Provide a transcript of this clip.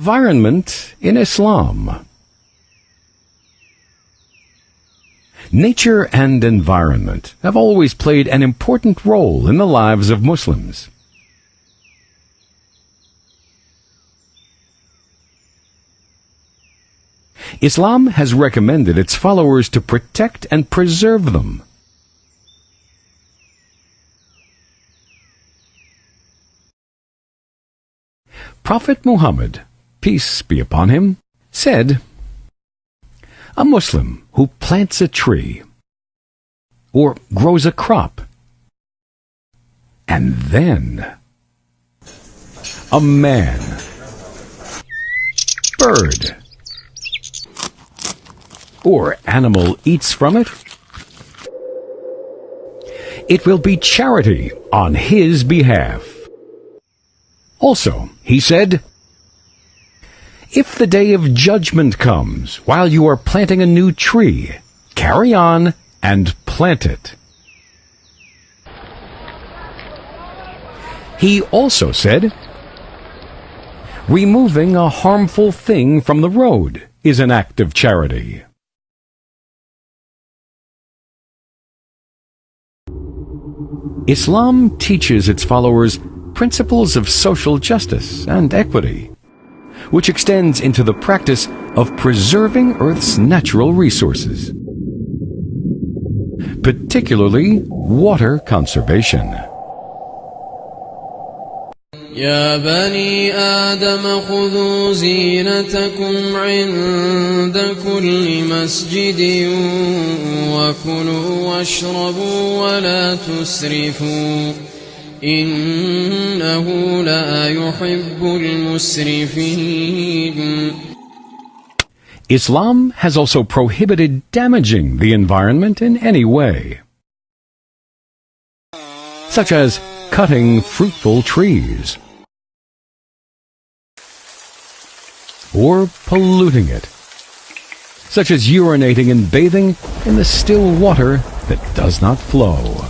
Environment in Islam. Nature and environment have always played an important role in the lives of Muslims. Islam has recommended its followers to protect and preserve them. Prophet Muhammad, peace be upon him, said, "A Muslim who plants a tree or grows a crop, and then a man, bird, or animal eats from it, it will be charity on his behalf." Also, he said, "If the day of judgment comes while you are planting a new tree, carry on and plant it." He also said, "Removing a harmful thing from the road is an act of charity." Islam teaches its followers principles of social justice and equity, which extends into the practice of preserving Earth's natural resources, particularly water conservation. يا بني آدم خذوا زينتكم عند كل مسجد وكلوا واشربوا ولا تسرفوا إنه لا يحب المسرفين. Islam has also prohibited damaging the environment in any way, such as cutting fruitful trees or polluting it, such as urinating and bathing in the still water that does not flow.